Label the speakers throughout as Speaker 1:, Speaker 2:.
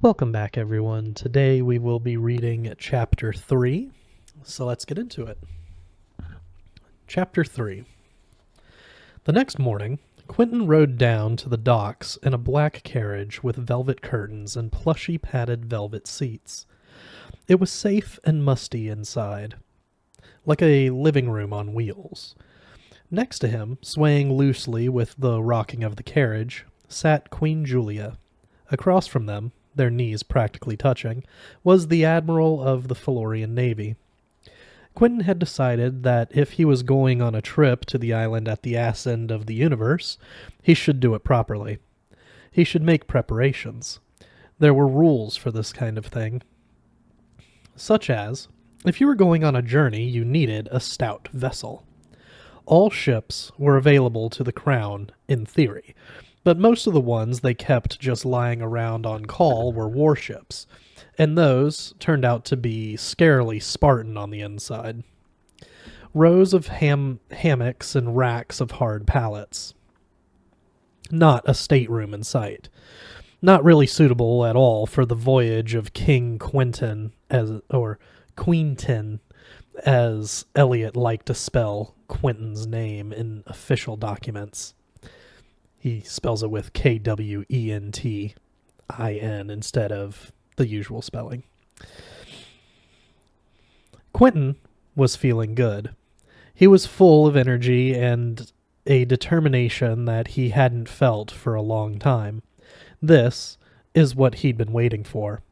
Speaker 1: Welcome back, everyone. Today we will be reading Chapter 3, so let's get into it. Chapter 3. The next morning, Quentin rode down to the docks in a black carriage with velvet curtains and plushy padded velvet seats. It was safe and musty inside, like a living room on wheels. Next to him, swaying loosely with the rocking of the carriage, sat Queen Julia. Across from them, their knees practically touching, was the Admiral of the Felorian Navy. Quentin had decided that if he was going on a trip to the island at the ass end of the universe, he should do it properly. He should make preparations. There were rules for this kind of thing. Such as, if you were going on a journey, you needed a stout vessel. All ships were available to the Crown, in theory, but most of the ones they kept just lying around on call were warships, and those turned out to be scarily Spartan on the inside. Rows of hammocks and racks of hard pallets. Not a stateroom in sight. Not really suitable at all for the voyage of King Quentin, or Queentin, as Eliot liked to spell Quentin's name in official documents. He spells it with Kwentin instead of the usual spelling. Quentin was feeling good. He was full of energy and a determination that he hadn't felt for a long time. This is what he'd been waiting for.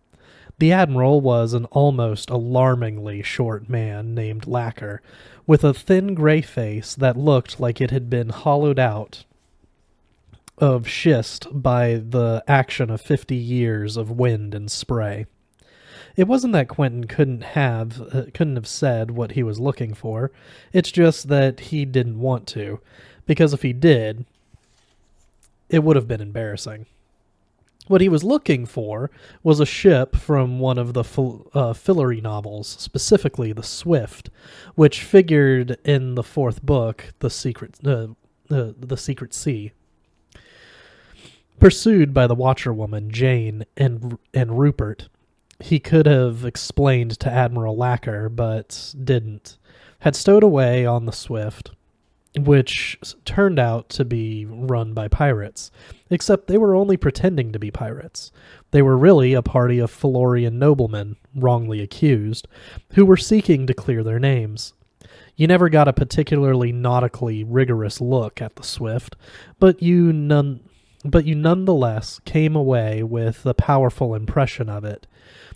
Speaker 1: The Admiral was an almost alarmingly short man named Lacker, with a thin gray face that looked like it had been hollowed out of schist by the action of 50 years of wind and spray. It wasn't that Quentin couldn't have said what he was looking for. It's just that he didn't want to, because if he did, it would have been embarrassing. What he was looking for was a ship from one of the Fillory novels, specifically The Swift, which figured in the fourth book, The Secret Sea. Pursued by the Watcherwoman, Jane, and Rupert, he could have explained to Admiral Lacker, but didn't. Had stowed away on the Swift, which turned out to be run by pirates, except they were only pretending to be pirates. They were really a party of Felorian noblemen, wrongly accused, who were seeking to clear their names. You never got a particularly nautically rigorous look at the Swift, but you nonetheless came away with a powerful impression of it.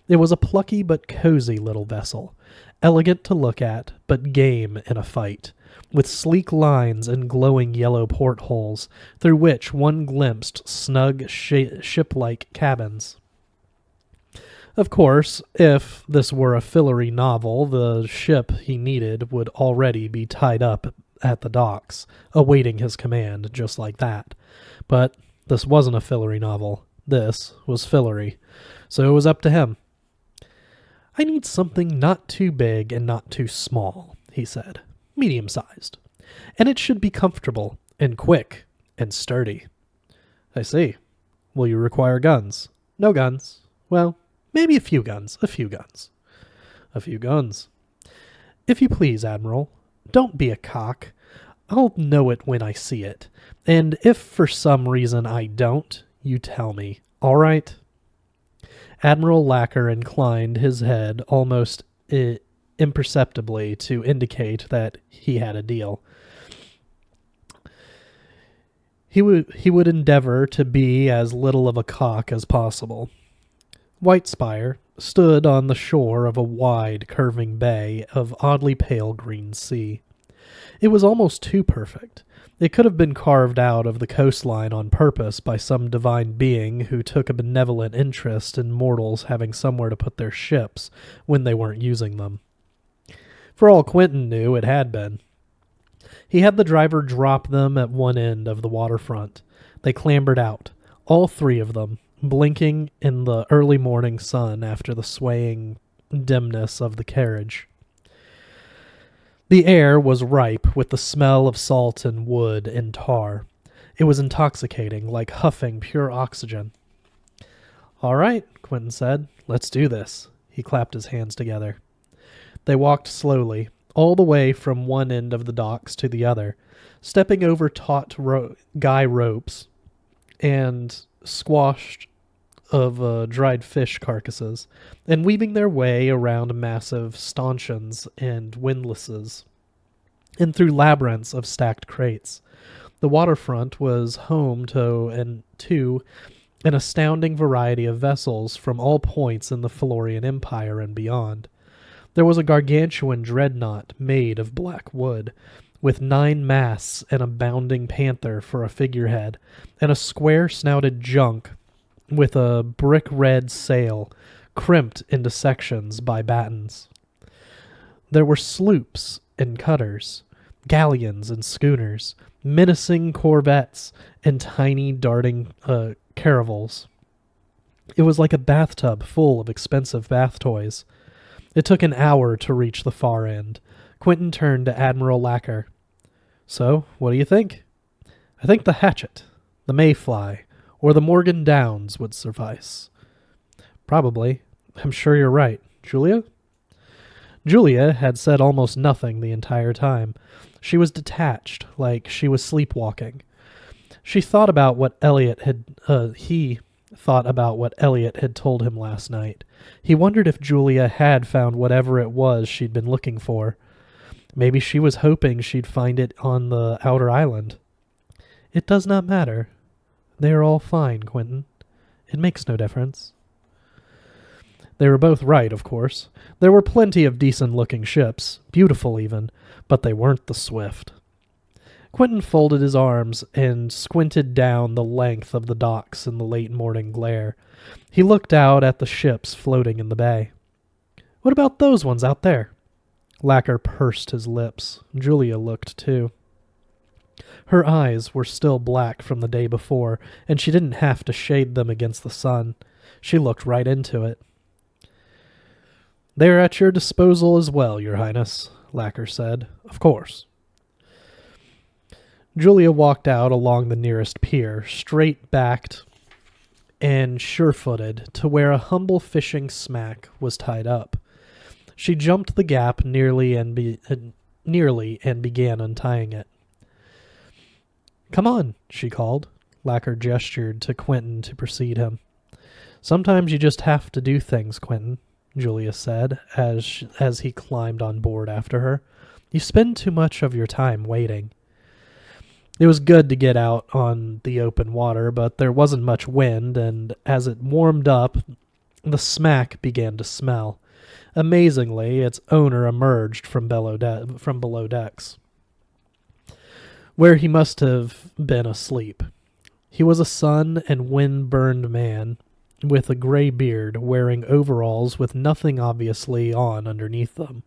Speaker 1: It was a plucky but cozy little vessel, elegant to look at, but game in a fight, with sleek lines and glowing yellow portholes, through which one glimpsed snug ship-like cabins. Of course, if this were a Fillory novel, the ship he needed would already be tied up at the docks, awaiting his command, just like that. But this wasn't a Fillory novel. This was Fillory. So it was up to him. "I need something not too big and not too small," he said. "Medium-sized. And it should be comfortable and quick and sturdy." "I see. Will you require guns?" "No guns. Well, maybe a few guns. A few guns." "A few guns." "If you please, Admiral, don't be a cock. I'll know it when I see it. And if for some reason I don't, you tell me. All right?" Admiral Lacker inclined his head almost imperceptibly to indicate that he had a deal. He would endeavor to be as little of a cock as possible. Whitespire stood on the shore of a wide, curving bay of oddly pale green sea. It was almost too perfect. It could have been carved out of the coastline on purpose by some divine being who took a benevolent interest in mortals having somewhere to put their ships when they weren't using them. For all Quentin knew, it had been. He had the driver drop them at one end of the waterfront. They clambered out, all three of them, blinking in the early morning sun after the swaying dimness of the carriage. The air was ripe with the smell of salt and wood and tar. It was intoxicating, like huffing pure oxygen. "All right," Quentin said. "Let's do this." He clapped his hands together. They walked slowly, all the way from one end of the docks to the other, stepping over taut guy ropes and squashed of dried fish carcasses, and weaving their way around massive stanchions and windlasses, and through labyrinths of stacked crates. The waterfront was home to an astounding variety of vessels from all points in the Florian Empire and beyond. There was a gargantuan dreadnought made of black wood, with 9 masts and a bounding panther for a figurehead, and a square-snouted junk with a brick-red sail crimped into sections by battens. There were sloops and cutters, galleons and schooners, menacing corvettes, and tiny darting caravels. It was like a bathtub full of expensive bath toys. It took an hour to reach the far end. Quentin turned to Admiral Lacker. "So, what do you think?" "I think the Hatchet, the Mayfly, or the Morgan Downs would suffice." "Probably. I'm sure you're right. Julia?" Julia had said almost nothing the entire time. She was detached, like she was sleepwalking. He thought about what Elliot had told him last night. He wondered if Julia had found whatever it was she'd been looking for. Maybe she was hoping she'd find it on the outer island. "It does not matter. They are all fine, Quentin. It makes no difference." They were both right, of course. There were plenty of decent-looking ships, beautiful even, but they weren't the Swift. Quentin folded his arms and squinted down the length of the docks in the late morning glare. He looked out at the ships floating in the bay. "What about those ones out there?" Lacker pursed his lips. Julia looked too. Her eyes were still black from the day before, and she didn't have to shade them against the sun. She looked right into it. "They are at your disposal as well, Your Highness," Lacker said. "Of course." Julia walked out along the nearest pier, straight-backed and sure-footed, to where a humble fishing smack was tied up. She jumped the gap nearly and began untying it. "Come on," she called. Lacker gestured to Quentin to precede him. "Sometimes you just have to do things, Quentin," Julia said as he climbed on board after her. "You spend too much of your time waiting." It was good to get out on the open water, but there wasn't much wind, and as it warmed up, the smack began to smell. Amazingly, its owner emerged from below decks, where he must have been asleep. He was a sun and wind-burned man with a gray beard, wearing overalls with nothing obviously on underneath them.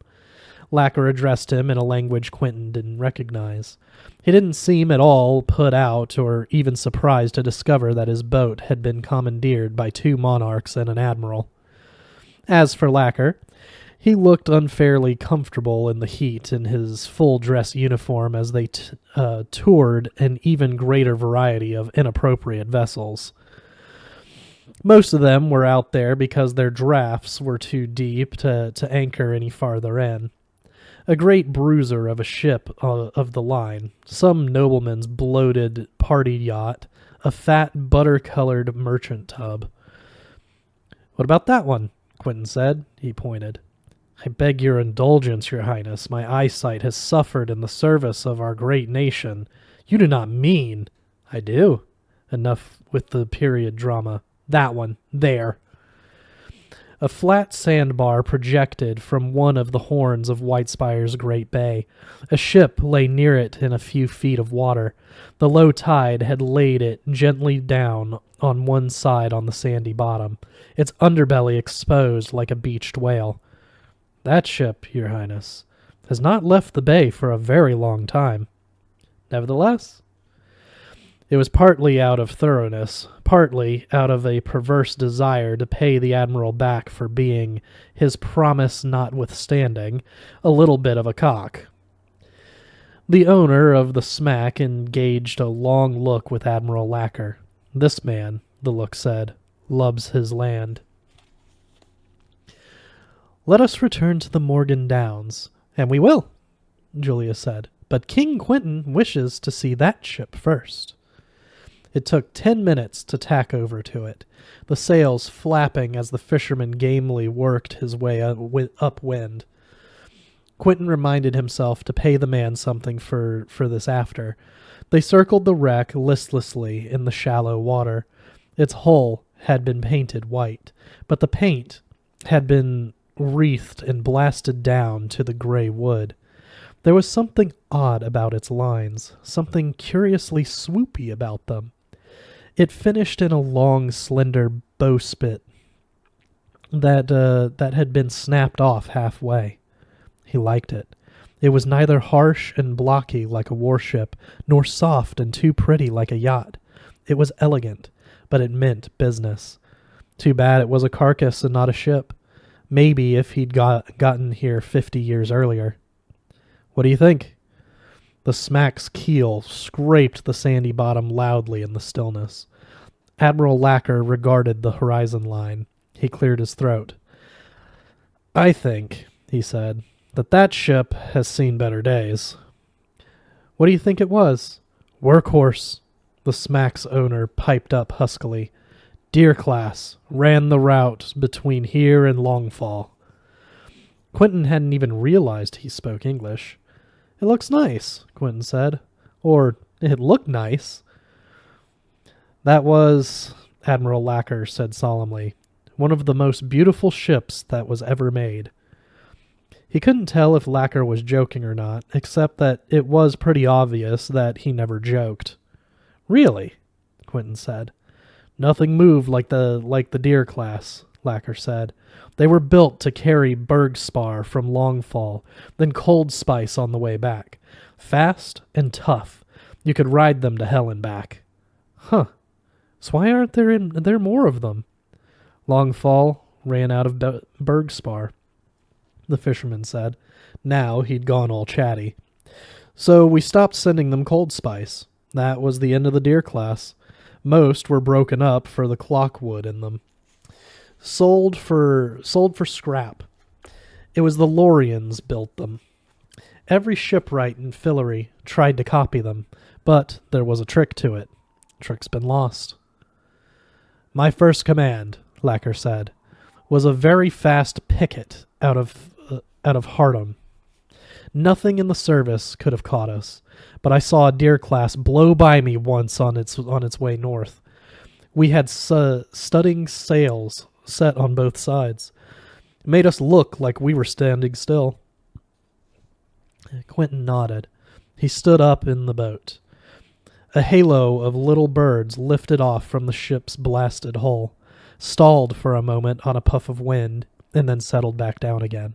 Speaker 1: Lacker addressed him in a language Quentin didn't recognize. He didn't seem at all put out or even surprised to discover that his boat had been commandeered by 2 monarchs and an admiral. As for Lacker, he looked unfairly comfortable in the heat in his full-dress uniform as they toured an even greater variety of inappropriate vessels. Most of them were out there because their drafts were too deep to anchor any farther in. A great bruiser of a ship of the line, some nobleman's bloated party yacht, a fat butter-colored merchant tub. "What about that one?" Quentin said. He pointed. "I beg your indulgence, Your Highness. My eyesight has suffered in the service of our great nation." "You do not mean—" "I do. Enough with the period drama. That one. There." A flat sandbar projected from one of the horns of Whitespire's great bay. A ship lay near it in a few feet of water. The low tide had laid it gently down on one side on the sandy bottom, its underbelly exposed like a beached whale. "That ship, Your Highness, has not left the bay for a very long time." "Nevertheless?" It was partly out of thoroughness, partly out of a perverse desire to pay the Admiral back for being, his promise notwithstanding, a little bit of a cock. The owner of the smack engaged a long look with Admiral Lacker. "This man," the look said, "loves his land." Let us return to the Morgan Downs. And we will, Julia said. But King Quentin wishes to see that ship first. It took 10 minutes to tack over to it, the sails flapping as the fisherman gamely worked his way upwind. Quentin reminded himself to pay the man something for this after. They circled the wreck listlessly in the shallow water. Its hull had been painted white, but the paint had been wreathed and blasted down to the gray wood. There was something odd about its lines, something curiously swoopy about them. It finished in a long, slender bowsprit that had been snapped off halfway. He liked it. It was neither harsh and blocky like a warship, nor soft and too pretty like a yacht. It was elegant, but it meant business. Too bad it was a carcass and not a ship. Maybe if he'd gotten here 50 years earlier. What do you think? The smack's keel scraped the sandy bottom loudly in the stillness. Admiral Lacker regarded the horizon line. He cleared his throat. I think, he said, that ship has seen better days. What do you think it was? Workhorse, the smack's owner piped up huskily. Deer class, ran the route between here and Longfall. Quentin hadn't even realized he spoke English. It looks nice, Quentin said. Or, it looked nice. That was, Admiral Lacker said solemnly, one of the most beautiful ships that was ever made. He couldn't tell if Lacker was joking or not, except that it was pretty obvious that he never joked. Really? Quentin said. Nothing moved like the Deer class, Lacker said. They were built to carry Bergspar from Longfall, then Cold Spice on the way back. Fast and tough. You could ride them to hell and back. Huh. So why aren't there more of them? Longfall ran out of Bergspar, the fisherman said. Now he'd gone all chatty. So we stopped sending them Cold Spice. That was the end of the Deer class. Most were broken up for the clockwood in them. Sold for scrap. It was the Lorians built them. Every shipwright in Fillory tried to copy them, but there was a trick to it. Trick's been lost. My first command, Lacker said, was a very fast picket out of Hartum. Nothing in the service could have caught us, but I saw a Deer class blow by me once on its way north. We had studding sails set on both sides. It made us look like we were standing still. Quentin nodded. He stood up in the boat. A halo of little birds lifted off from the ship's blasted hull, stalled for a moment on a puff of wind, and then settled back down again.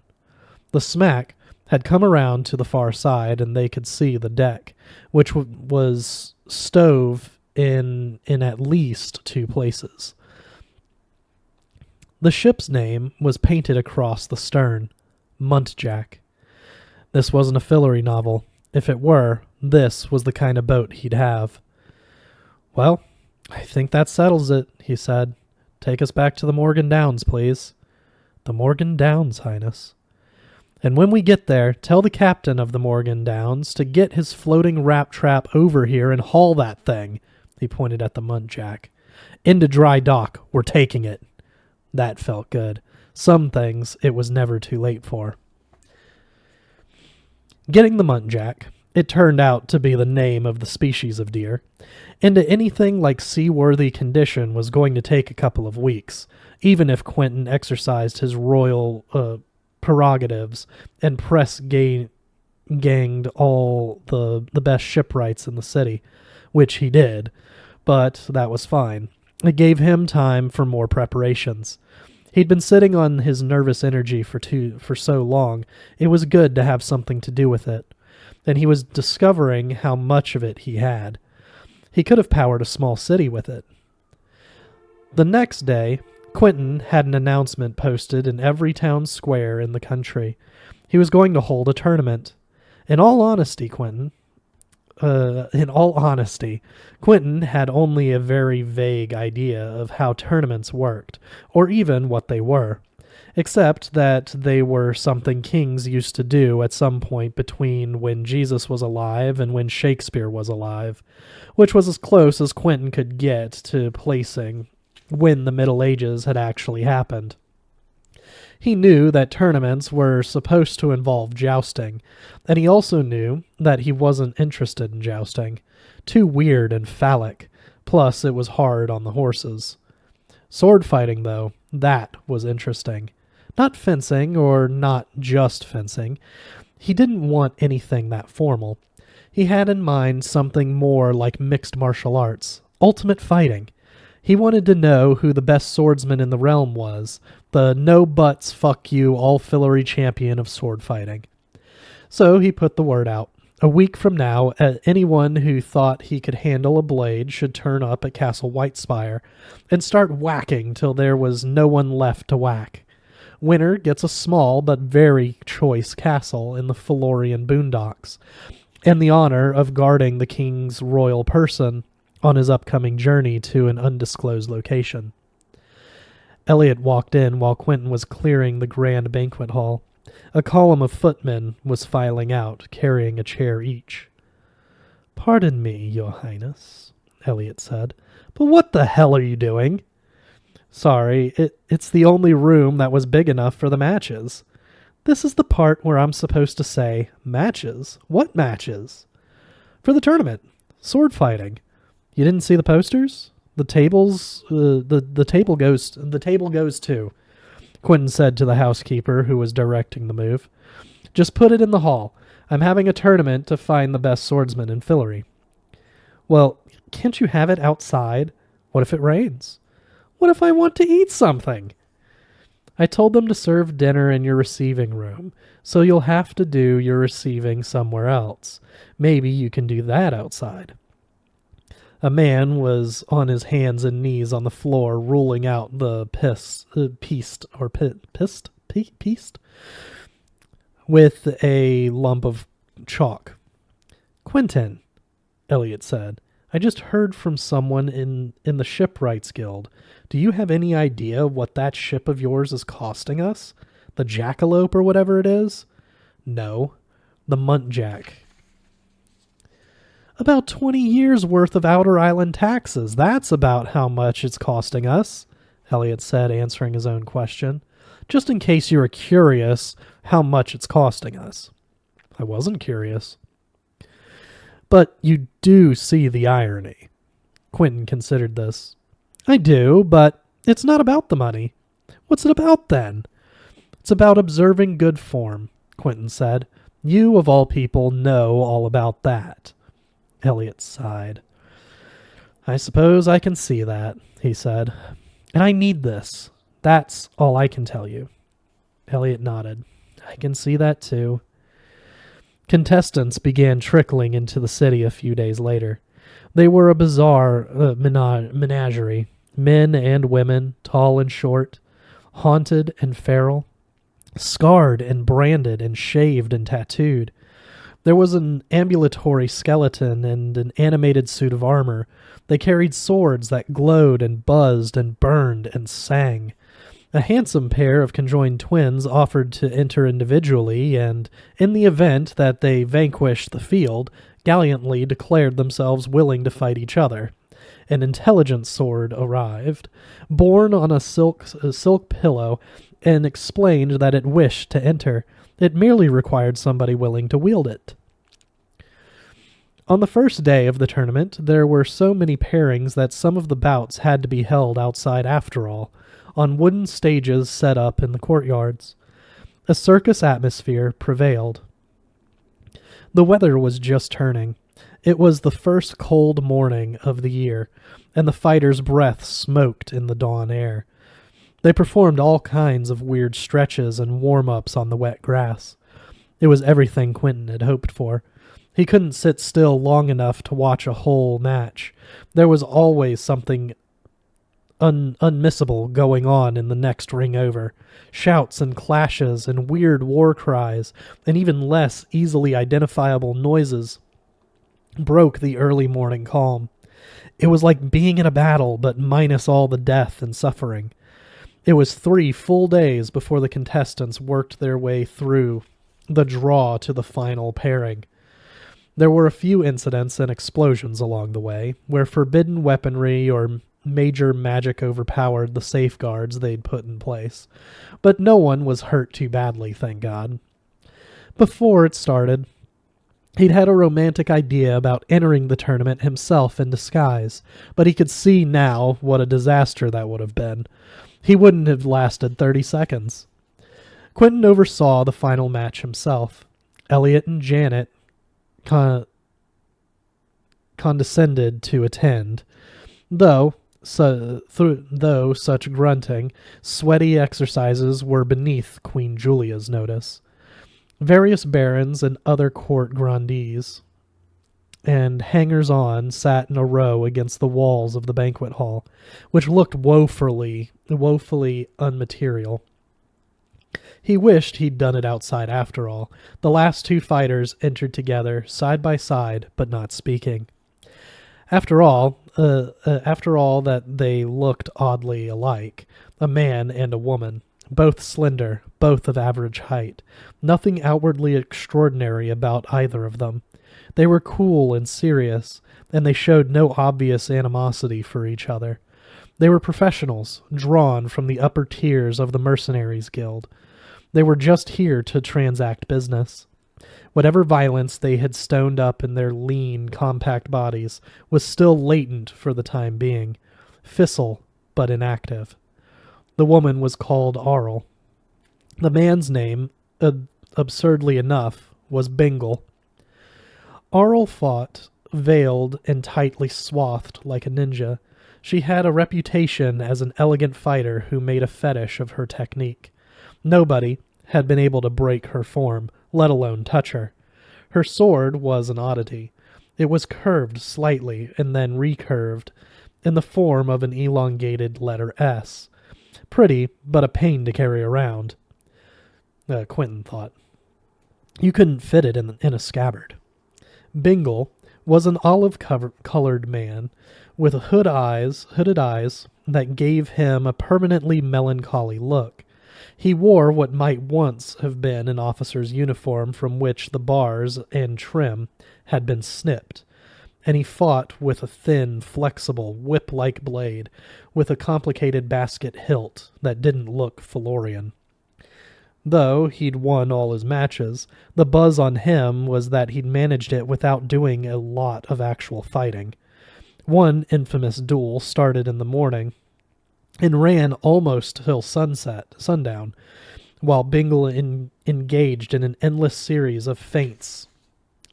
Speaker 1: The smack had come around to the far side, and they could see the deck, which was stove in at least 2 places. The ship's name was painted across the stern, Muntjac. This wasn't a Fillory novel. If it were, this was the kind of boat he'd have. Well, I think that settles it, he said. Take us back to the Morgan Downs, please. The Morgan Downs, Highness. And when we get there, tell the captain of the Morgan Downs to get his floating rat trap over here and haul that thing, he pointed at the Muntjac. Into dry dock, we're taking it. That felt good. Some things it was never too late for. Getting the Muntjac, it turned out to be the name of the species of deer, into anything like seaworthy condition was going to take a couple of weeks, even if Quentin exercised his royal prerogatives and ganged all the best shipwrights in the city, which he did, but that was fine. It gave him time for more preparations. He'd been sitting on his nervous energy for so long, it was good to have something to do with it, and he was discovering how much of it he had. He could have powered a small city with it. The next day, Quentin had an announcement posted in every town square in the country. He was going to hold a tournament. In all honesty, Quentin had only a very vague idea of how tournaments worked, or even what they were. except that they were something kings used to do at some point between when Jesus was alive and when Shakespeare was alive, which was as close as Quentin could get to placing when the Middle Ages had actually happened. He knew that tournaments were supposed to involve jousting, and he also knew that he wasn't interested in jousting. Too weird and phallic, plus it was hard on the horses. Sword fighting, though, that was interesting. Not fencing, or not just fencing. He didn't want anything that formal. He had in mind something more like mixed martial arts, ultimate fighting. He wanted to know who the best swordsman in the realm was, the no-buts, fuck-you, all-fillery champion of sword fighting. So he put the word out. A week from now, anyone who thought he could handle a blade should turn up at Castle Whitespire and start whacking till there was no one left to whack. Winner gets a small but very choice castle in the Felorian boondocks, and the honor of guarding the king's royal person on his upcoming journey to an undisclosed location. Elliot walked in while Quentin was clearing the grand banquet hall. A column of footmen was filing out, carrying a chair each. "Pardon me, Your Highness," Elliot said, "but what the hell are you doing?" "Sorry, it's the only room that was big enough for the matches." "This is the part where I'm supposed to say, matches? What matches?" "For the tournament. Sword fighting. You didn't see the posters? The tables, the table goes too," Quentin said to the housekeeper who was directing the move. "Just put it in the hall. I'm having a tournament to find the best swordsman in Fillory." "Well, can't you have it outside? What if it rains?" "What if I want to eat something?" "I told them to serve dinner in your receiving room, so you'll have to do your receiving somewhere else. Maybe you can do that outside." A man was on his hands and knees on the floor, ruling out the pieced with a lump of chalk. "Quentin," Elliot said, "I just heard from someone in the Shipwrights Guild. Do you have any idea what that ship of yours is costing us? The Jackalope or whatever it is?" "No, the Muntjac." "About 20 years' worth of Outer Island taxes. That's about how much it's costing us," Elliot said, answering his own question. "Just in case you were curious how much it's costing us." "I wasn't curious." "But you do see the irony." Quentin considered this. "I do, but it's not about the money." "What's it about, then?" "It's about observing good form," Quentin said. "You, of all people, know all about that." Elliot sighed. "I suppose I can see that," he said. "And I need this. That's all I can tell you." Elliot nodded. "I can see that too." Contestants began trickling into the city a few days later. They were a bizarre menagerie. Men and women, tall and short, haunted and feral, scarred and branded and shaved and tattooed. There was an ambulatory skeleton and an animated suit of armor. They carried swords that glowed and buzzed and burned and sang. A handsome pair of conjoined twins offered to enter individually, and, in the event that they vanquished the field, gallantly declared themselves willing to fight each other. An intelligent sword arrived, borne on a silk pillow, and explained that it wished to enter. It merely required somebody willing to wield it. On the first day of the tournament, there were so many pairings that some of the bouts had to be held outside after all, on wooden stages set up in the courtyards. A circus atmosphere prevailed. The weather was just turning. It was the first cold morning of the year, and the fighters' breath smoked in the dawn air. They performed all kinds of weird stretches and warm-ups on the wet grass. It was everything Quentin had hoped for. He couldn't sit still long enough to watch a whole match. There was always something unmissable going on in the next ring over. Shouts and clashes and weird war cries, and even less easily identifiable noises broke the early morning calm. It was like being in a battle, but minus all the death and suffering. It was 3 full days before the contestants worked their way through the draw to the final pairing. There were a few incidents and explosions along the way, where forbidden weaponry or major magic overpowered the safeguards they'd put in place, but no one was hurt too badly, thank God. Before it started, he'd had a romantic idea about entering the tournament himself in disguise, but he could see now what a disaster that would have been. He wouldn't have lasted 30 seconds. Quentin oversaw the final match himself. Elliot and Janet condescended to attend, though such grunting, sweaty exercises were beneath Queen Julia's notice. Various barons and other court grandees and hangers-on sat in a row against the walls of the banquet hall, which looked woefully unmaterial. He wished he'd done it outside after all. The last 2 fighters entered together, side by side, but not speaking. After all that they looked oddly alike, a man and a woman, both slender, both of average height. Nothing outwardly extraordinary about either of them. They were cool and serious, and they showed no obvious animosity for each other. They were professionals, drawn from the upper tiers of the Mercenaries Guild. They were just here to transact business. Whatever violence they had stoned up in their lean, compact bodies was still latent for the time being, fissile but inactive. The woman was called Arl. The man's name, absurdly enough, was Bingle. Arl fought, veiled and tightly swathed like a ninja. She had a reputation as an elegant fighter who made a fetish of her technique. Nobody had been able to break her form, let alone touch her. Her sword was an oddity. It was curved slightly and then recurved in the form of an elongated letter S. Pretty, but a pain to carry around, Quentin thought. You couldn't fit it in a scabbard. Bingle was an olive-colored man with hooded eyes that gave him a permanently melancholy look. He wore what might once have been an officer's uniform from which the bars and trim had been snipped, and he fought with a thin, flexible, whip-like blade with a complicated basket hilt that didn't look Felurian. Though he'd won all his matches, the buzz on him was that he'd managed it without doing a lot of actual fighting. One infamous duel started in the morning and ran almost till sundown, while Bingle engaged in an endless series of feints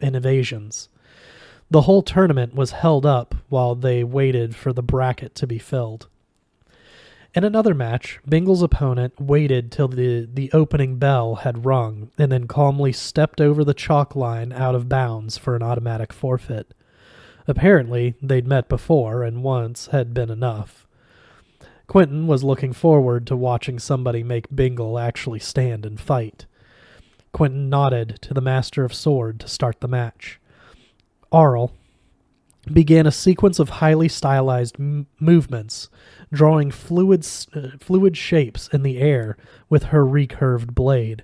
Speaker 1: and evasions. The whole tournament was held up while they waited for the bracket to be filled. In another match, Bingle's opponent waited till the opening bell had rung and then calmly stepped over the chalk line out of bounds for an automatic forfeit. Apparently, they'd met before, and once had been enough. Quentin was looking forward to watching somebody make Bingle actually stand and fight. Quentin nodded to the Master of Sword to start the match. Arl began a sequence of highly stylized movements, drawing fluid shapes in the air with her recurved blade.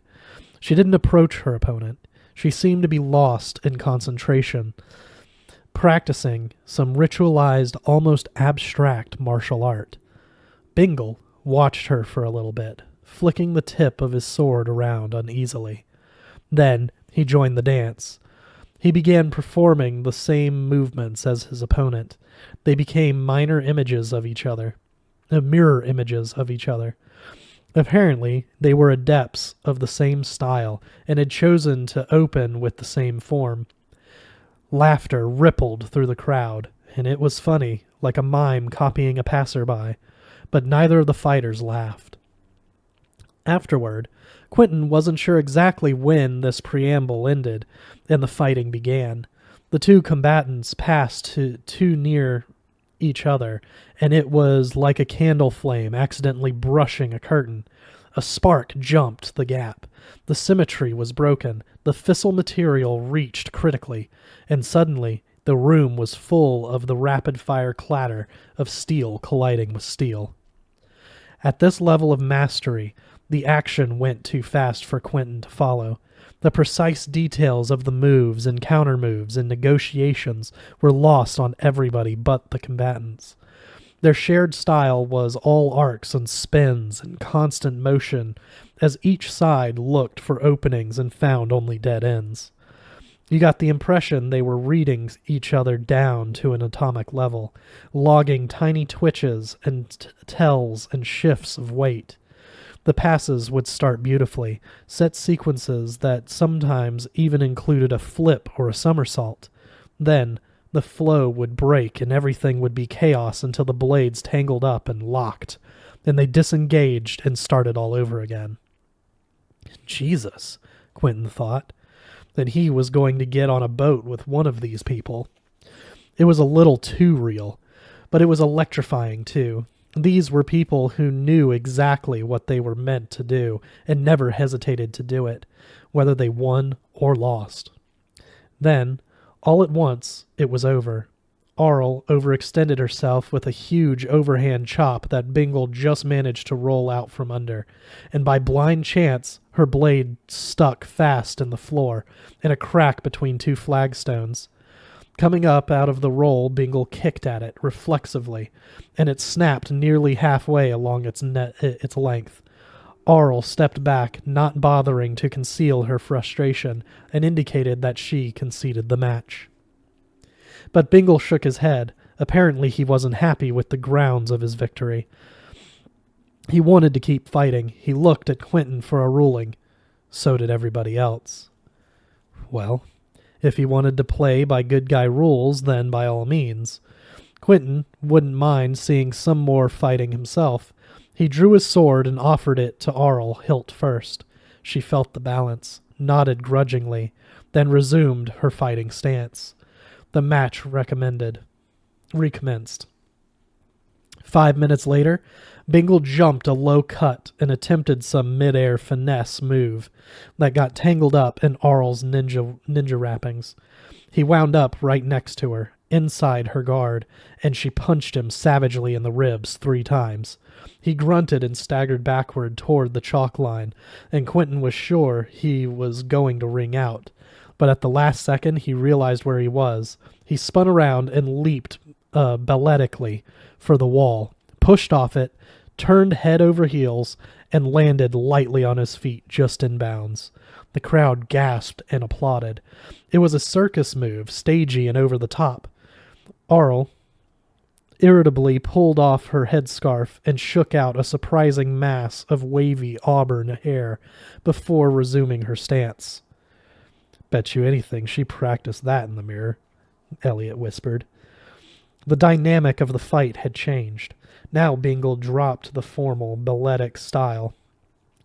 Speaker 1: She didn't approach her opponent. She seemed to be lost in concentration, practicing some ritualized, almost abstract martial art. Bingle watched her for a little bit, flicking the tip of his sword around uneasily. Then he joined the dance. He began performing the same movements as his opponent. They became mirror images of each other. Apparently, they were adepts of the same style and had chosen to open with the same form. Laughter rippled through the crowd, and it was funny, like a mime copying a passerby, but neither of the fighters laughed. Afterward, Quentin wasn't sure exactly when this preamble ended and the fighting began. The two combatants passed too near each other, and it was like a candle flame accidentally brushing a curtain. A spark jumped the gap. The symmetry was broken. The fissile material reached critically, and suddenly the room was full of the rapid-fire clatter of steel colliding with steel. At this level of mastery, the action went too fast for Quentin to follow. The precise details of the moves and countermoves and negotiations were lost on everybody but the combatants. Their shared style was all arcs and spins and constant motion, as each side looked for openings and found only dead ends. You got the impression they were reading each other down to an atomic level, logging tiny twitches and tells and shifts of weight. The passes would start beautifully, set sequences that sometimes even included a flip or a somersault. Then, the flow would break and everything would be chaos until the blades tangled up and locked, and they disengaged and started all over again. Jesus, Quentin thought, that he was going to get on a boat with one of these people. It was a little too real, but it was electrifying too. These were people who knew exactly what they were meant to do and never hesitated to do it, whether they won or lost. Then, all at once, it was over. Arl overextended herself with a huge overhand chop that Bingle just managed to roll out from under, and by blind chance, her blade stuck fast in the floor, in a crack between two flagstones. Coming up out of the roll, Bingle kicked at it reflexively, and it snapped nearly halfway along its length. Arl stepped back, not bothering to conceal her frustration, and indicated that she conceded the match. But Bingle shook his head. Apparently he wasn't happy with the grounds of his victory. He wanted to keep fighting. He looked at Quentin for a ruling. So did everybody else. Well, if he wanted to play by good guy rules, then by all means. Quentin wouldn't mind seeing some more fighting himself. He drew his sword and offered it to Arl hilt first. She felt the balance, nodded grudgingly, then resumed her fighting stance. The match recommenced. 5 minutes later, Bingle jumped a low cut and attempted some mid-air finesse move that got tangled up in Arl's ninja wrappings. He wound up right next to her, inside her guard, and she punched him savagely in the ribs 3 times. He grunted and staggered backward toward the chalk line, and Quentin was sure he was going to ring out. But at the last second, he realized where he was. He spun around and leaped balletically for the wall, pushed off it, turned head over heels, and landed lightly on his feet just in bounds. The crowd gasped and applauded. It was a circus move, stagey and over the top. Arl irritably pulled off her headscarf and shook out a surprising mass of wavy auburn hair before resuming her stance. Bet you anything she practiced that in the mirror, Elliot whispered. The dynamic of the fight had changed. Now Bingle dropped the formal, balletic style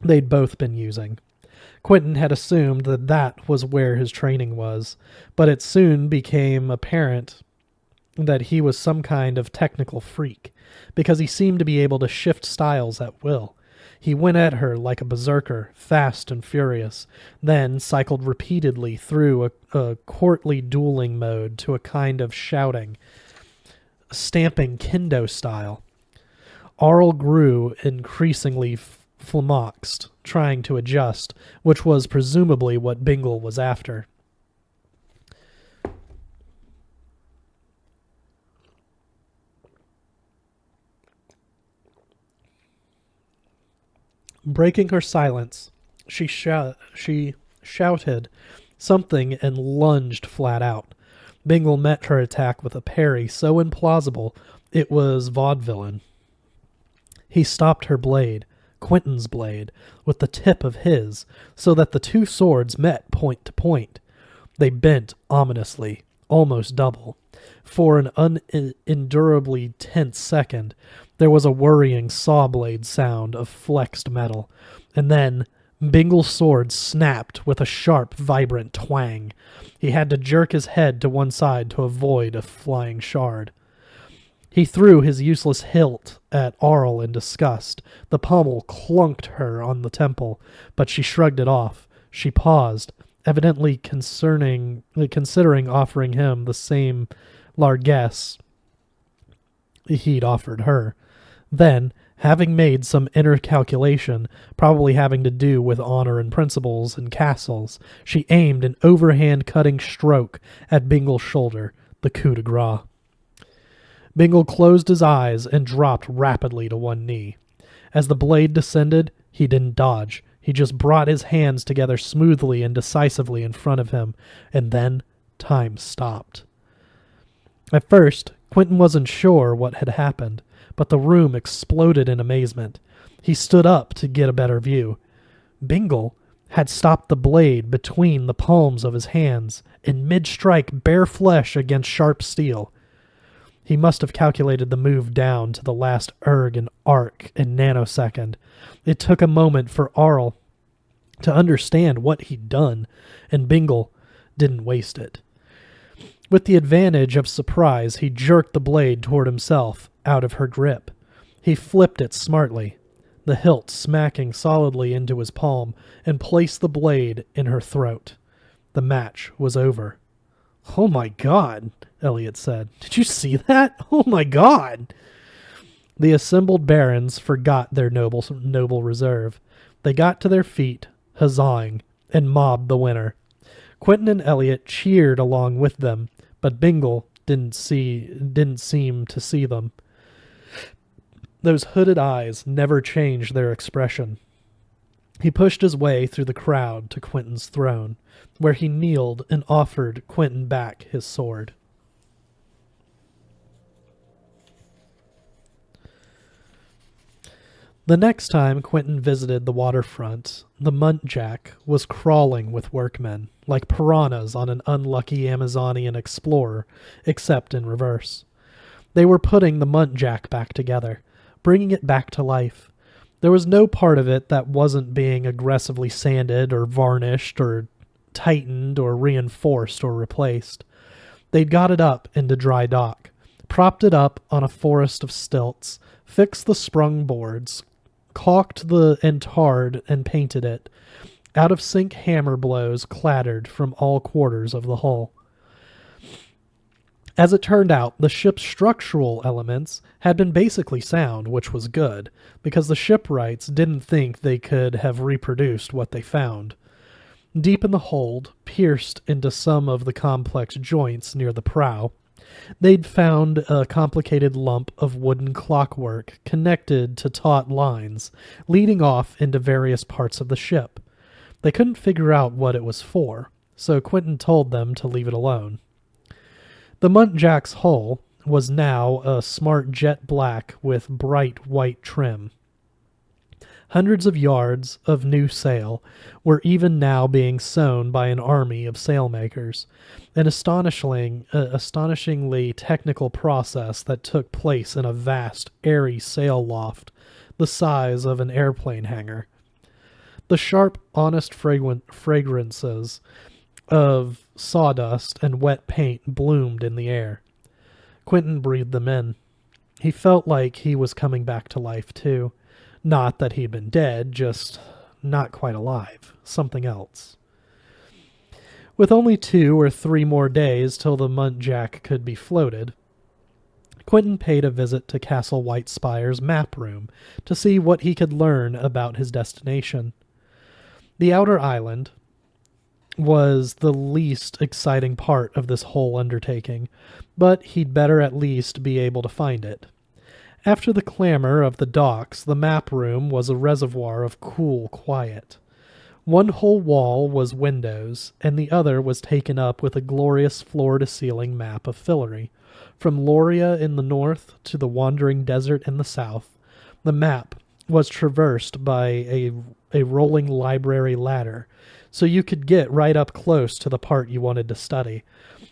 Speaker 1: they'd both been using. Quentin had assumed that that was where his training was, but it soon became apparent that he was some kind of technical freak, because he seemed to be able to shift styles at will. He went at her like a berserker, fast and furious, then cycled repeatedly through a courtly dueling mode to a kind of shouting, stamping kendo style. Arl grew increasingly flummoxed, trying to adjust, which was presumably what Bingle was after. Breaking her silence, she shouted something and lunged flat out. Bingle met her attack with a parry so implausible it was vaudevillain. He stopped her blade, Quentin's blade, with the tip of his, so that the two swords met point to point. They bent ominously, almost double. For an unendurably tense second, there was a worrying saw blade sound of flexed metal, and then Bingle's sword snapped with a sharp, vibrant twang. He had to jerk his head to one side to avoid a flying shard. He threw his useless hilt at Arl in disgust. The pommel clunked her on the temple, but she shrugged it off. She paused, evidently considering offering him the same largesse he'd offered her. Then, Having made some inner calculation, probably having to do with honor and principles and castles, she aimed an overhand cutting stroke at Bingle's shoulder, the coup de grace. Bingle closed his eyes and dropped rapidly to one knee. As the blade descended, he didn't dodge. He just brought his hands together smoothly and decisively in front of him, and then time stopped. At first, Quentin wasn't sure what had happened, but the room exploded in amazement. He stood up to get a better view. Bingle had stopped the blade between the palms of his hands, in mid-strike bare flesh against sharp steel. He must have calculated the move down to the last erg and arc in nanosecond. It took a moment for Arl to understand what he'd done, and Bingle didn't waste it. With the advantage of surprise, he jerked the blade toward himself, out of her grip. He flipped it smartly, the hilt smacking solidly into his palm, and placed the blade in her throat. The match was over. "Oh my God," Elliot said. "Did you see that? Oh my God." The assembled barons forgot their noble reserve. They got to their feet, huzzahing, and mobbed the winner. Quentin and Elliot cheered along with them, but Bingle didn't seem to see them. Those hooded eyes never changed their expression. He pushed his way through the crowd to Quentin's throne, where he kneeled and offered Quentin back his sword. The next time Quentin visited the waterfront, the Muntjac was crawling with workmen, like piranhas on an unlucky Amazonian explorer, except in reverse. They were putting the Muntjac back together, bringing it back to life. There was no part of it that wasn't being aggressively sanded or varnished or tightened or reinforced or replaced. They'd got it up into dry dock, propped it up on a forest of stilts, fixed the sprung boards, caulked and tarred and painted it. Out-of-sync hammer blows clattered from all quarters of the hull. As it turned out, the ship's structural elements had been basically sound, which was good, because the shipwrights didn't think they could have reproduced what they found. Deep in the hold, pierced into some of the complex joints near the prow, they'd found a complicated lump of wooden clockwork connected to taut lines, leading off into various parts of the ship. They couldn't figure out what it was for, so Quentin told them to leave it alone. The Muntjac's hull was now a smart jet black with bright white trim. Hundreds of yards of new sail were even now being sewn by an army of sailmakers, an astonishingly technical process that took place in a vast, airy sail loft the size of an airplane hangar. The sharp, honest fragrances of sawdust and wet paint bloomed in the air. Quentin breathed them in. He felt like he was coming back to life, too. Not that he'd been dead, just not quite alive. Something else. With only 2 or 3 more days till the Muntjac could be floated, Quentin paid a visit to Castle Whitespire's map room to see what he could learn about his destination. The outer island was the least exciting part of this whole undertaking, but he'd better at least be able to find it. After the clamor of the docks, the map room was a reservoir of cool quiet. One whole wall was windows, and the other was taken up with a glorious floor-to-ceiling map of Fillory. From Loria in the north to the wandering desert in the south, the map was traversed by a rolling library ladder, so you could get right up close to the part you wanted to study,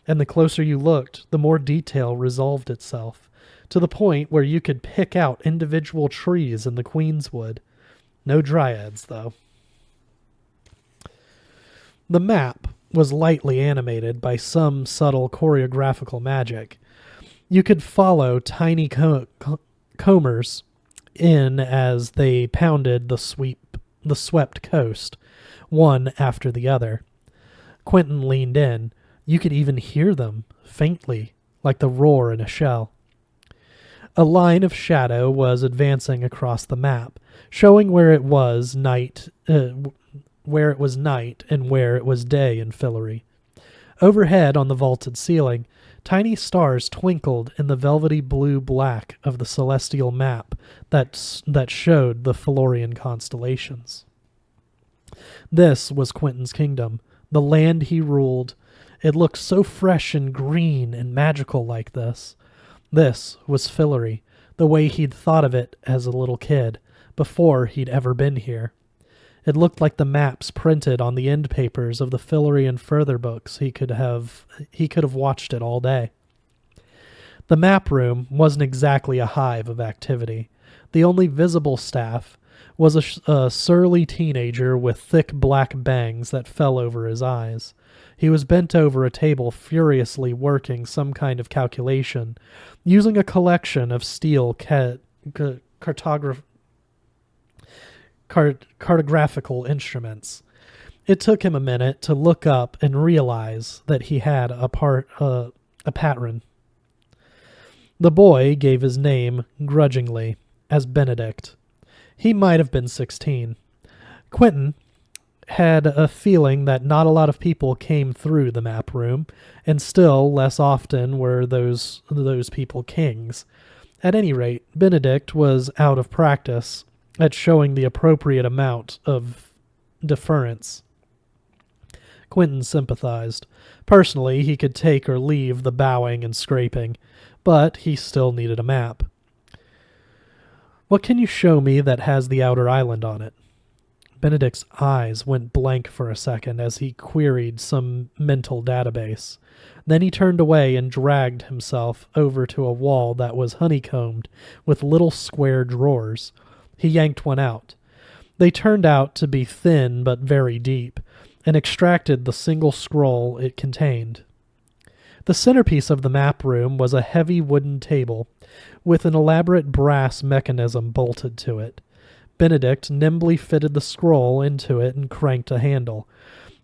Speaker 1: and the closer you looked, the more detail resolved itself, to the point where you could pick out individual trees in the Queenswood. No dryads, though. The map was lightly animated by some subtle choreographical magic. You could follow tiny combers in as they pounded the swept coast, one after the other. Quentin leaned in. You could even hear them, faintly, like the roar in a shell. A line of shadow was advancing across the map, showing where it was night and where it was day in Fillory. Overhead on the vaulted ceiling, tiny stars twinkled in the velvety blue-black of the celestial map that showed the Fillorian constellations. This was Quentin's kingdom, the land he ruled. It looked so fresh and green and magical like this. This was Fillory, the way he'd thought of it as a little kid, before he'd ever been here. It looked like the maps printed on the end papers of the Fillory and further books. He could have watched it all day. The map room wasn't exactly a hive of activity. The only visible staff was a surly teenager with thick black bangs that fell over his eyes. He was bent over a table, furiously working some kind of calculation, using a collection of steel cartographical instruments. It took him a minute to look up and realize that he had a patron. The boy gave his name, grudgingly, as Benedict. He might have been 16. Quentin had a feeling that not a lot of people came through the map room, and still less often were those people kings. At any rate, Benedict was out of practice at showing the appropriate amount of deference. Quentin sympathized. Personally, he could take or leave the bowing and scraping, but he still needed a map. "What can you show me that has the outer island on it?" Benedict's eyes went blank for a second as he queried some mental database. Then he turned away and dragged himself over to a wall that was honeycombed with little square drawers. He yanked one out. They turned out to be thin but very deep, and extracted the single scroll it contained. The centerpiece of the map room was a heavy wooden table with an elaborate brass mechanism bolted to it. Benedict nimbly fitted the scroll into it and cranked a handle.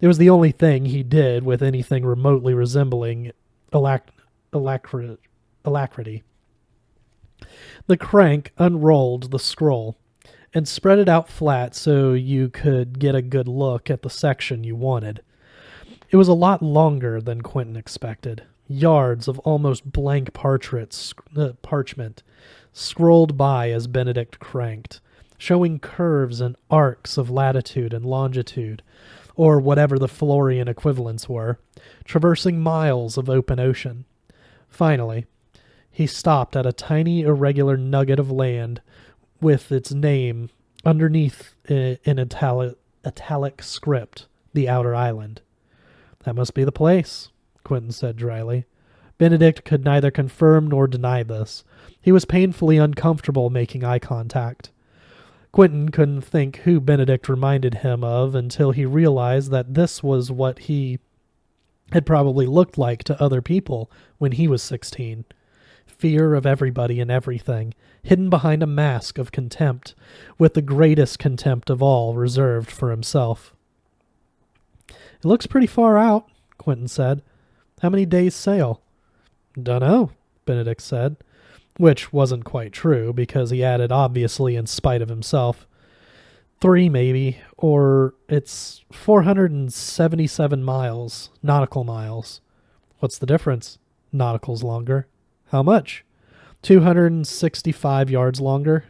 Speaker 1: It was the only thing he did with anything remotely resembling alacrity. The crank unrolled the scroll and spread it out flat so you could get a good look at the section you wanted. It was a lot longer than Quentin expected. Yards of almost blank parchment scrolled by as Benedict cranked, showing curves and arcs of latitude and longitude, or whatever the Fillorian equivalents were, traversing miles of open ocean. Finally, he stopped at a tiny irregular nugget of land with its name underneath in italic script, the outer island. "That must be the place," Quentin said dryly. Benedict could neither confirm nor deny this. He was painfully uncomfortable making eye contact. Quentin couldn't think who Benedict reminded him of until he realized that this was what he had probably looked like to other people when he was 16. Fear of everybody and everything, hidden behind a mask of contempt, with the greatest contempt of all reserved for himself. "It looks pretty far out," Quentin said. "How many days' sail?" "Dunno," Benedict said, which wasn't quite true, because he added, obviously in spite of himself, 3 maybe, or it's 477 miles, nautical miles. "What's the difference?" "Nautical's longer." "How much?" 265 yards longer,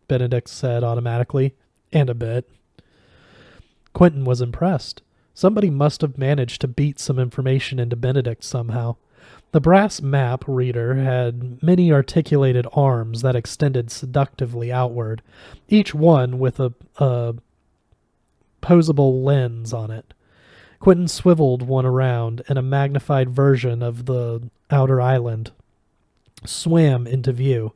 Speaker 1: Benedict said automatically, "and a bit." Quentin was impressed. Somebody must have managed to beat some information into Benedict somehow. The brass map reader had many articulated arms that extended seductively outward, each one with a posable lens on it. Quentin swiveled one around, and a magnified version of the outer island swam into view.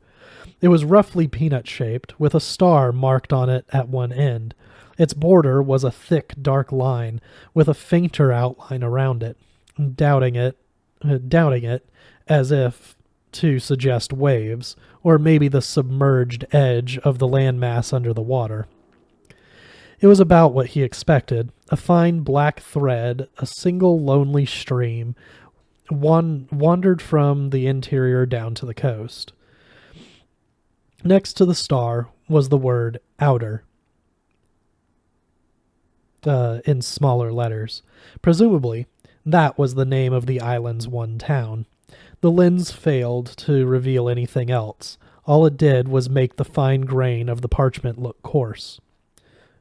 Speaker 1: It was roughly peanut-shaped, with a star marked on it at one end. Its border was a thick, dark line, with a fainter outline around it. Doubting it as if to suggest waves, or maybe the submerged edge of the landmass under the water. It was about what he expected, a fine black thread, a single lonely stream, wandered from the interior down to the coast. Next to the star was the word outer in smaller letters. Presumably, that was the name of the island's one town. The lens failed to reveal anything else. All it did was make the fine grain of the parchment look coarse.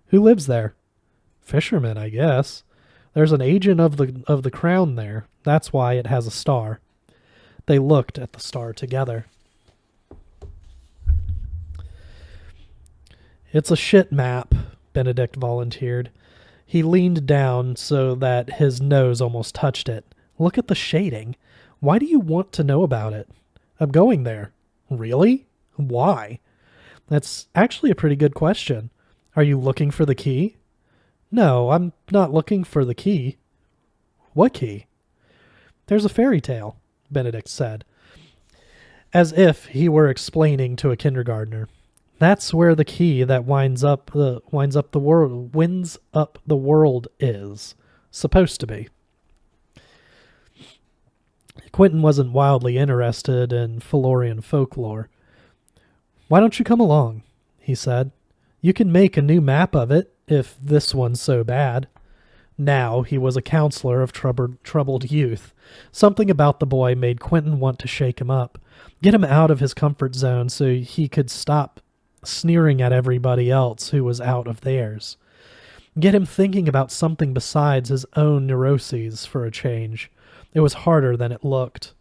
Speaker 1: Who lives there? Fishermen, I guess. There's an agent of the crown there. That's why it has a star. They looked at the star together. It's a shit map, Benedict volunteered. He leaned down so that his nose almost touched it. Look at the shading. Why do you want to know about it? I'm going there. Really? Why? That's actually a pretty good question. Are you looking for the key? No, I'm not looking for the key. What key? There's a fairy tale, Benedict said, as if he were explaining to a kindergartner. That's where the key that winds up the world is supposed to be. Quentin wasn't wildly interested in Felorian folklore. Why don't you come along? He said. You can make a new map of it, if this one's so bad. Now he was a counselor of troubled youth. Something about the boy made Quentin want to shake him up, get him out of his comfort zone so he could stop sneering at everybody else who was out of theirs. Get him thinking about something besides his own neuroses for a change. It was harder than it looked.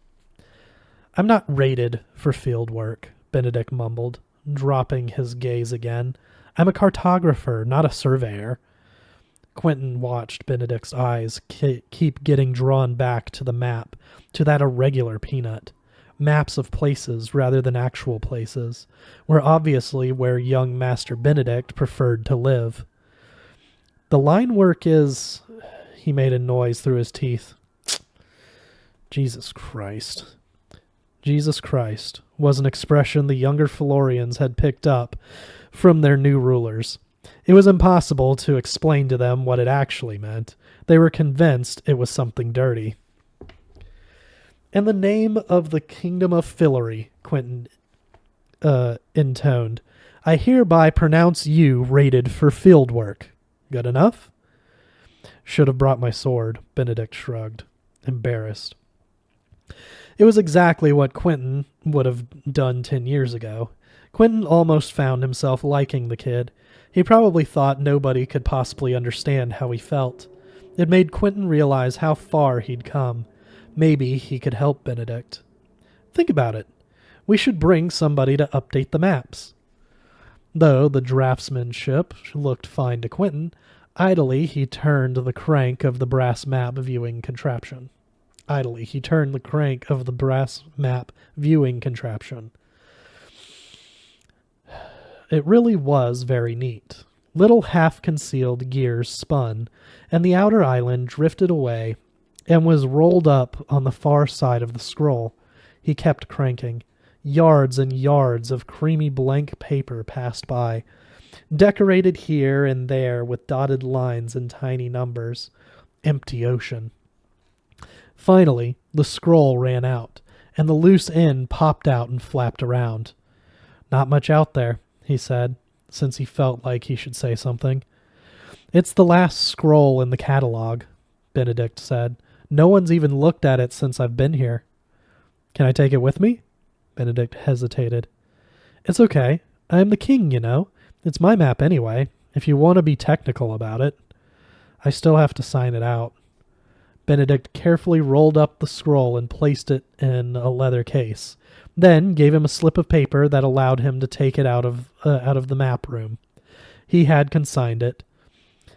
Speaker 1: I'm not rated for field work, Benedict mumbled, dropping his gaze again. I'm a cartographer, not a surveyor. Quentin watched Benedict's eyes keep getting drawn back to the map, to that irregular peanut. Maps of places rather than actual places were obviously where young Master Benedict preferred to live. The line work is... He made a noise through his teeth. Jesus Christ. Jesus Christ was an expression the younger Felorians had picked up from their new rulers. It was impossible to explain to them what it actually meant. They were convinced it was something dirty. In the name of the kingdom of Fillory, Quentin intoned, I hereby pronounce you rated for field work. Good enough? Should have brought my sword, Benedict shrugged, embarrassed. It was exactly what Quentin would have done 10 years ago. Quentin almost found himself liking the kid. He probably thought nobody could possibly understand how he felt. It made Quentin realize how far he'd come. Maybe he could help Benedict. Think about it. We should bring somebody to update the maps. Though the draftsmanship looked fine to Quentin, idly he turned the crank of the brass map viewing contraption. It really was very neat. Little half-concealed gears spun, and the outer island drifted away and was rolled up on the far side of the scroll. He kept cranking. Yards and yards of creamy blank paper passed by, decorated here and there with dotted lines and tiny numbers. Empty ocean. Finally, the scroll ran out, and the loose end popped out and flapped around. Not much out there, he said, since he felt like he should say something. It's the last scroll in the catalog, Benedict said. No one's even looked at it since I've been here. Can I take it with me? Benedict hesitated. It's okay. I am the king, you know. It's my map anyway, if you want to be technical about it. I still have to sign it out. Benedict carefully rolled up the scroll and placed it in a leather case, then gave him a slip of paper that allowed him to take it out of the map room. He had consigned it.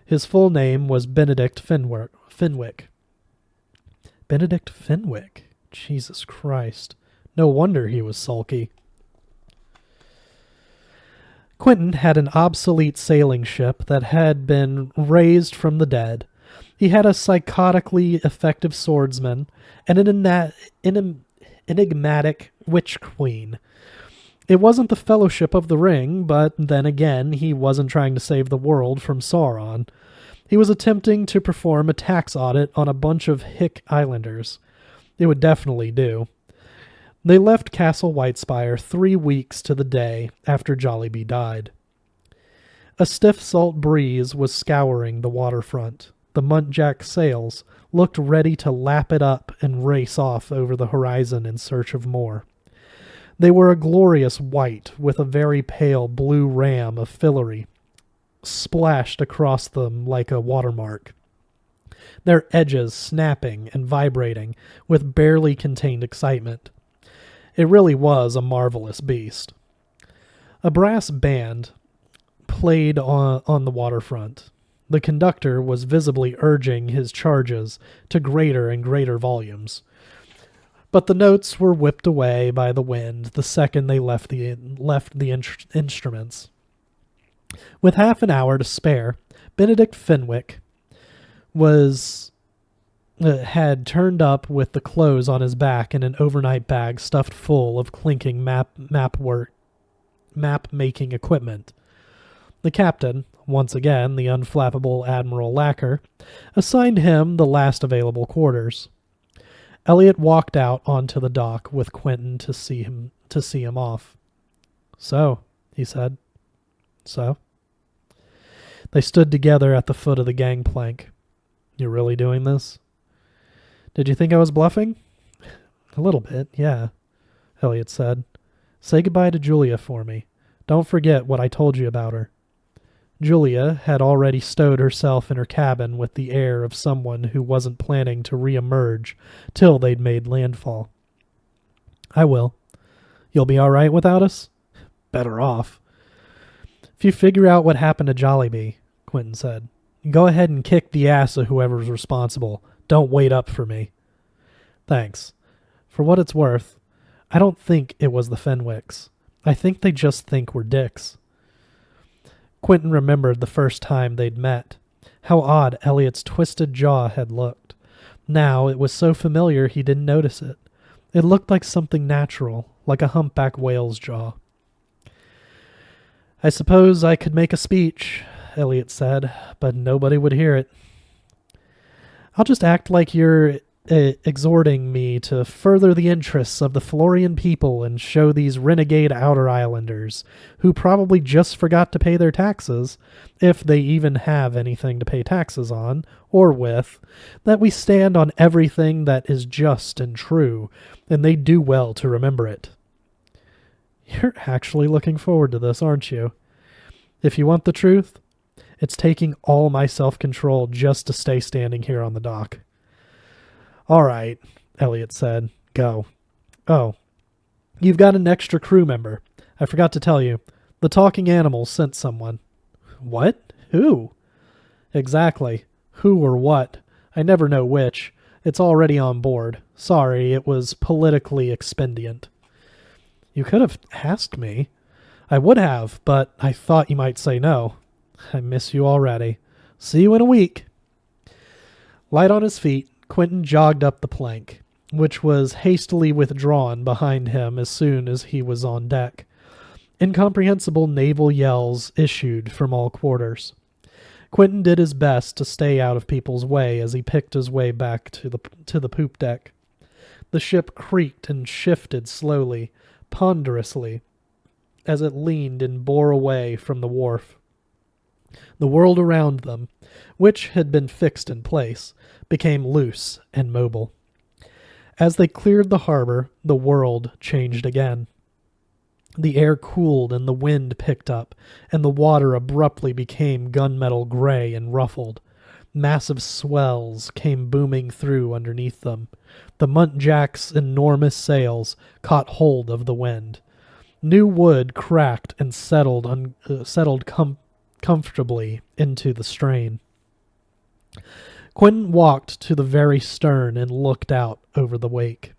Speaker 1: His full name was Benedict Fenwick. Benedict Fenwick? Jesus Christ. No wonder he was sulky. Quentin had an obsolete sailing ship that had been raised from the dead. He had a psychotically effective swordsman and an enigmatic witch queen. It wasn't the Fellowship of the Ring, but then again, he wasn't trying to save the world from Sauron. He was attempting to perform a tax audit on a bunch of hick islanders. It would definitely do. They left Castle Whitespire 3 weeks to the day after Jollibee died. A stiff salt breeze was scouring the waterfront. The Muntjac sails looked ready to lap it up and race off over the horizon in search of more. They were a glorious white with a very pale blue ram of filaree splashed across them like a watermark, their edges snapping and vibrating with barely contained excitement. It really was a marvelous beast. A brass band played on the waterfront. The conductor was visibly urging his charges to greater and greater volumes. But the notes were whipped away by the wind the second they left the instruments. With half an hour to spare, Benedict Fenwick had turned up with the clothes on his back in an overnight bag stuffed full of clinking map-making equipment. The captain, once again the unflappable Admiral Lacker, assigned him the last available quarters. Elliot walked out onto the dock with Quentin to see him off. "So," he said. "So?" They stood together at the foot of the gangplank. "You're really doing this?" "Did you think I was bluffing?" "A little bit, yeah," Elliot said. "Say goodbye to Julia for me. Don't forget what I told you about her." Julia had already stowed herself in her cabin with the air of someone who wasn't planning to re-emerge till they'd made landfall. "I will. You'll be all right without us?" "Better off." "If you figure out what happened to Jollibee," Quentin said, "go ahead and kick the ass of whoever's responsible. Don't wait up for me." "Thanks. For what it's worth, I don't think it was the Fenwicks. I think they just think we're dicks." Quentin remembered the first time they'd met. How odd Elliot's twisted jaw had looked. Now it was so familiar he didn't notice it. It looked like something natural, like a humpback whale's jaw. "I suppose I could make a speech," Elliot said, "but nobody would hear it." "I'll just act like you're exhorting me to further the interests of the Florian people and show these renegade Outer Islanders, who probably just forgot to pay their taxes, if they even have anything to pay taxes on, or with, that we stand on everything that is just and true, and they do well to remember it." "You're actually looking forward to this, aren't you? If you want the truth, it's taking all my self-control just to stay standing here on the dock." "All right," Elliot said. "Go." "Oh, you've got an extra crew member. I forgot to tell you. The talking animals sent someone." "What? Who?" "Exactly. Who or what. I never know which. It's already on board. Sorry, it was politically expedient." "You could have asked me." "I would have, but I thought you might say no." "I miss you already. See you in a week." Light on his feet, Quentin jogged up the plank, which was hastily withdrawn behind him as soon as he was on deck. Incomprehensible naval yells issued from all quarters. Quentin did his best to stay out of people's way as he picked his way back to the poop deck. The ship creaked and shifted slowly, ponderously, as it leaned and bore away from the wharf. The world around them, which had been fixed in place, became loose and mobile. As they cleared the harbor, the world changed again. The air cooled and the wind picked up, and the water abruptly became gunmetal gray and ruffled. Massive swells came booming through underneath them. The Muntjac's enormous sails caught hold of the wind. New wood cracked and settled comfortably into the strain. Quentin walked to the very stern and looked out over the wake.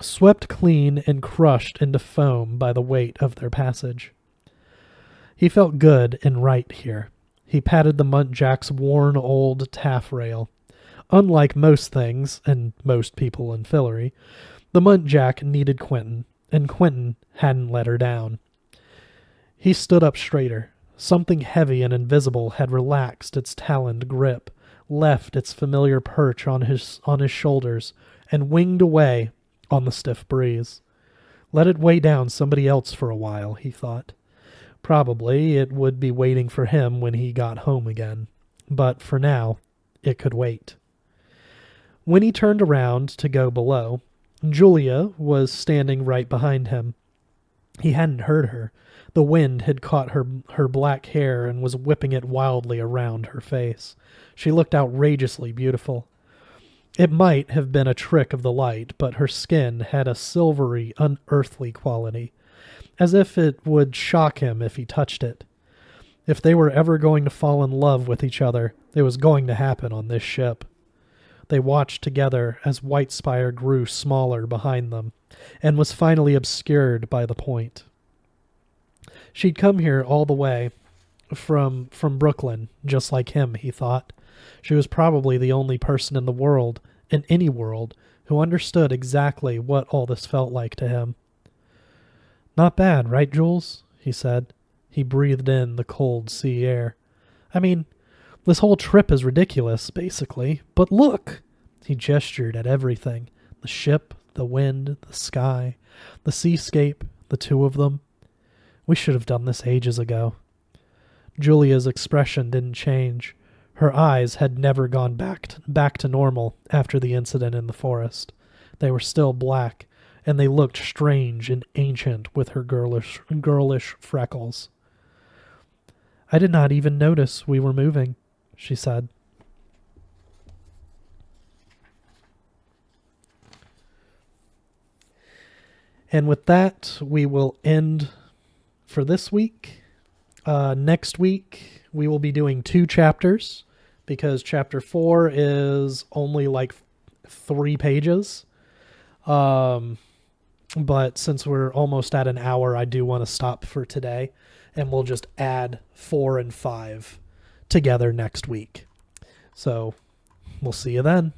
Speaker 1: Swept clean and crushed into foam by the weight of their passage. He felt good and right here. He patted the Muntjac's worn old taffrail. Unlike most things, and most people in Fillory, the Muntjac needed Quentin, and Quentin hadn't let her down. He stood up straighter. Something heavy and invisible had relaxed its taloned grip, left its familiar perch on his shoulders, and winged away on the stiff breeze. Let it weigh down somebody else for a while, he thought. Probably it would be waiting for him when he got home again. But for now, it could wait. When he turned around to go below, Julia was standing right behind him. He hadn't heard her. The wind had caught her black hair and was whipping it wildly around her face. She looked outrageously beautiful. It might have been a trick of the light, but her skin had a silvery, unearthly quality, as if it would shock him if he touched it. If they were ever going to fall in love with each other, it was going to happen on this ship. They watched together as White Spire grew smaller behind them, and was finally obscured by the point. She'd come here all the way from Brooklyn, just like him, he thought. She was probably the only person in the world, in any world, who understood exactly what all this felt like to him. Not bad, right, Jules? He said. He breathed in the cold sea air. I mean, this whole trip is ridiculous, basically. But look! He gestured at everything. The ship, the wind, the sky, the seascape, the two of them. We should have done this ages ago. Julia's expression didn't change. Her eyes had never gone back to normal after the incident in the forest. They were still black, and they looked strange and ancient with her girlish freckles. I did not even notice we were moving, she said. And with that, we will end for this week. Next week, we will be doing 2 chapters, because chapter 4 is only like 3 pages. But since we're almost at an hour, I do want to stop for today, and we'll just add 4 and 5 together next week. So we'll see you then.